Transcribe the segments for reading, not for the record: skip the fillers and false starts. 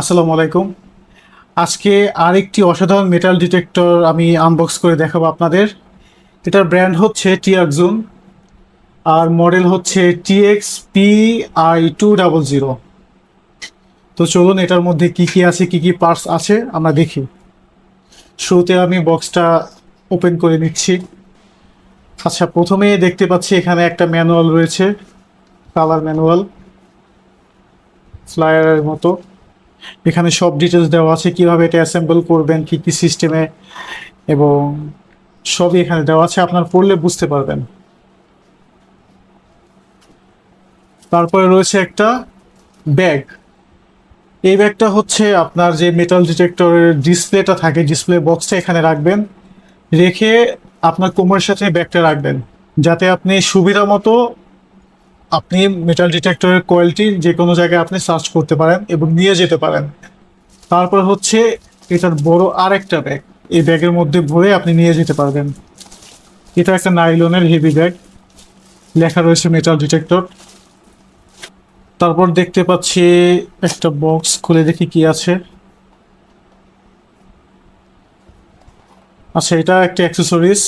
আসসালামু আলাইকুম। আজকে আরেকটি অসাধারণ মেটাল ডিটেক্টর আমি আনবক্স করে দেখাবো আপনাদের। এটার ব্র্যান্ড হচ্ছে টিয়াকজুন আর মডেল হচ্ছে TXPI200। তো চলুন এটার মধ্যে কি কি আছে, কি কি পার্টস আছে আমরা দেখি। শুরুতে আমি বক্সটা ওপেন করে নিচ্ছি। আচ্ছা, প্রথমে দেখতে পাচ্ছি এখানে একটা ম্যানুয়াল রয়েছে, কালার ম্যানুয়াল, ফ্লায়ারের মতো। এখানে সব ডিটেলস দেওয়া আছে, কিভাবে এটা অ্যাসেম্বল করবেন, কি কি সিস্টেমে, এবং সবই এখানে দেওয়া আছে, আপনার পড়লে বুঝতে পারবেন। তারপরে রয়েছে একটা ব্যাগ। এই ব্যাগটা হচ্ছে আপনার যে মেটাল ডিটেক্টরের ডিসপ্লেটা থাকে, ডিসপ্লে বক্সটা এখানে রাখবেন, রেখে আপনার কোমরের সাথে ব্যাগটা রাখবেন, যাতে আপনি সুবিধা মতো আপনি মেটাল ডিটেক্টরের কোয়ালিটি যে কোনো জায়গায় আপনি সার্চ করতে পারেন এবং নিয়ে যেতে পারেন। তারপর হচ্ছে এটার বড় আরেকটা ব্যাগ, এই ব্যাগের মধ্যে ভরে আপনি নিয়ে যেতে পারবেন। এটা একটা নাইলনের হেভি ব্যাগ, লেখা রয়েছে মেটাল ডিটেক্টর। তারপর দেখতে পাচ্ছি একটা বক্স, খুলে দেখি কি আছে। আচ্ছা, এটা একটা অ্যাক্সেসরিজ,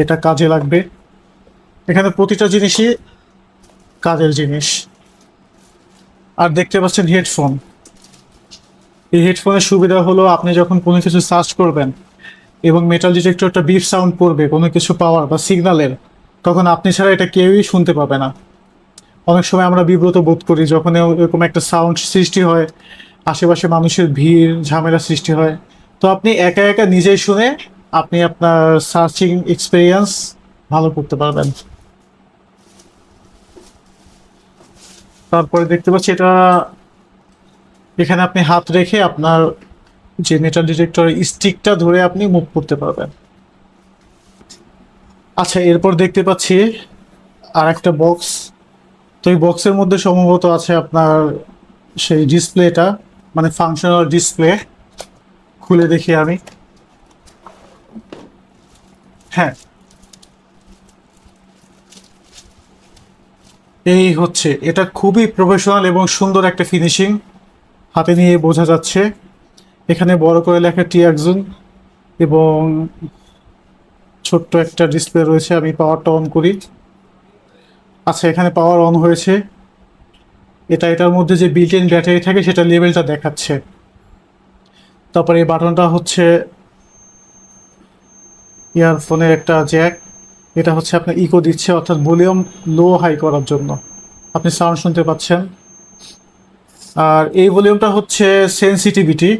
এটা কাজে লাগবে। এখানে প্রতিটা জিনিসই কাজের জিনিস। আর দেখতে পাচ্ছেন হেডফোন। এই হেডফোনের সুবিধা হলো আপনি যখন কোনো কিছু সার্চ করবেন এবং মেটাল ডিটেক্টরটা বিপ সাউন্ড করবে কোনো কিছু পাওয়ার বা সিগন্যালের, তখন আপনি ছাড়া এটা কেউই শুনতে পাবে না। অনেক সময় আমরা বিব্রত বোধ করি যখন এরকম একটা সাউন্ড সৃষ্টি হয়, আশেপাশে মানুষের ভিড় ঝামেলা সৃষ্টি হয়। তো আপনি একা একা নিজেই শুনে আপনি আপনার সার্চিং এক্সপিরিয়েন্স ভালো করতে পারবেন। তারপরে দেখতে পাচ্ছি এটা, এখানে আপনি হাত রেখে আপনার যে মেটাল ডিটেক্টরের স্টিকটা ধরে আপনি মুভ করতে পারবেন। আচ্ছা, এরপর দেখতে পাচ্ছি আর একটা বক্স। তো এই বক্সের মধ্যে সম্ভবত আছে আপনার সেই ডিসপ্লেটা, মানে ফাংশনাল ডিসপ্লে। খুলে দেখি আমি। হ্যাঁ, এই হচ্ছে, এটা খুবই প্রফেশনাল এবং সুন্দর একটা ফিনিশিং, হাতে নিয়ে বোঝা যাচ্ছে। এখানে বড় করে লেখা টিয়াকজুন এবং ছোট্ট একটা ডিসপ্লে রয়েছে। আমি পাওয়ারটা অন করি। আচ্ছা, এখানে পাওয়ার অন হয়েছে। এটার মধ্যে যে বিল্ট ইন ব্যাটারি থাকে সেটা লেভেলটা দেখাচ্ছে। তারপরে এই বাটনটা হচ্ছে ইয়ারফোনের একটা জ্যাক। এটা হচ্ছে আপনার ইকো দিচ্ছে, অর্থাৎ ভলিউম লো হাই করার জন্য আপনি সাউন্ড শুনতে পাচ্ছেন। আর এই ভলিউমটা হচ্ছে সেন্সিটিভিটি,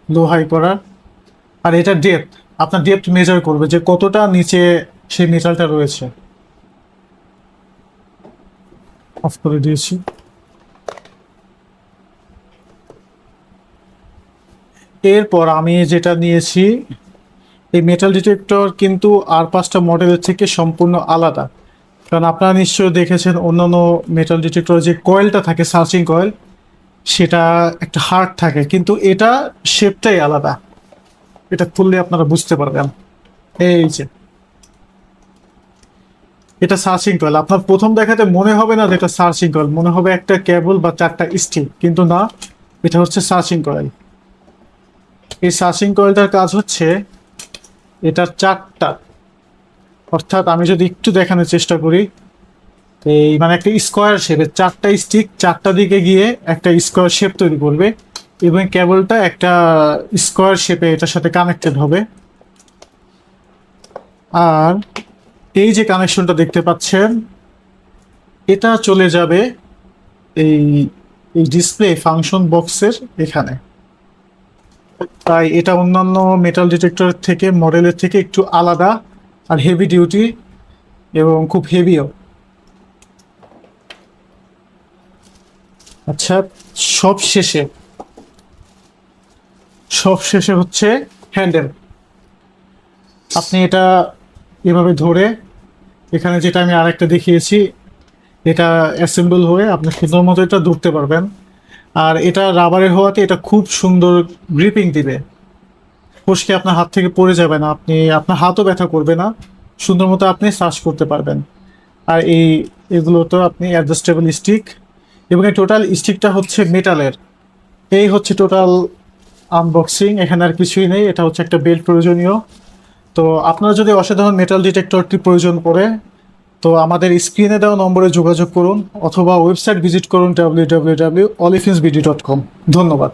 লো হাই করার। আর এটা ডেপথ, আপনার ডেপথ মেজার করবে যে কতটা নিচে সেই মেটালটা রয়েছে। অফ করে দিয়েছি। এরপর আমি যেটা নিয়েছি, এই মেটাল ডিটেক্টর কিন্তু আর পাঁচটা মডেলের থেকে সম্পূর্ণ আলাদা। কারণ আপনারা নিশ্চয়ই দেখেছেন অন্যান্য মেটাল ডিটেক্টর যে কয়েলটা থাকে, সার্চিং কয়েল, সেটা একটা হার্ড থাকে, কিন্তু এটা শেপটাই আলাদা। এটা খুললে আপনারা বুঝতে পারবেন। এই যে, এটা সার্চিং কয়েল। আপনার প্রথম দেখাতে মনে হবে না যে এটা সার্চিং কয়েল, মনে হবে একটা কেবল বা চারটা স্টিক, কিন্তু না, এটা হচ্ছে সার্চিং কয়েল। এই সার্চিং কয়েলটার কাজ হচ্ছে, এটার চারটা, অর্থাৎ আমি যদি একটু দেখানোর চেষ্টা করি, এই মানে একটা স্কোয়ার শেপের চারটা স্টিক চারটা দিকে গিয়ে একটা স্কোয়ার শেপ তৈরি করবে, এবং কেবলটা একটা স্কোয়ার শেপে এটার সাথে কানেক্টেড হবে। আর এই যে কানেকশনটা দেখতে পাচ্ছেন, এটা চলে যাবে এই এই ডিসপ্লে ফাংশন বক্সের এখানে। তাই এটা অন্যান্য মেটাল ডিটেক্টর থেকে, মডেলের থেকে একটু আলাদা আর হেভি ডিউটি, এবং খুব হেভিও। আচ্ছা, সব শেষে সব শেষে হচ্ছে হ্যান্ডেল। আপনি এটা এভাবে ধরে, এখানে যেটা আমি আরেকটা দেখিয়েছি, এটা অ্যাসেম্বল হয়ে আপনি সুন্দর মতো এটা ধরতে পারবেন। আর এটা রাবারের হওয়াতে এটা খুব সুন্দর গ্রিপিং দিবে, ফসকে আপনার হাত থেকে পড়ে যাবে না, আপনি আপনার হাতও ব্যথা করবে না, সুন্দর মতো আপনি সার্চ করতে পারবেন। আর এগুলো তো আপনি অ্যাডজাস্টেবল স্টিক, এবং এই টোটাল স্টিকটা হচ্ছে মেটালের। এই হচ্ছে টোটাল আনবক্সিং। এখানে আর কিছুই নেই, এটা হচ্ছে একটা বেল্ট প্রয়োজনীয়। তো আপনারা যদি অসাধারণ মেটাল ডিটেক্টরটি প্রয়োজন পড়ে, তো আমাদের স্ক্রিনে দেওয়া নম্বরে যোগাযোগ করুন অথবা ওয়েবসাইট ভিজিট করুন www.olifinsbd.com। ধন্যবাদ।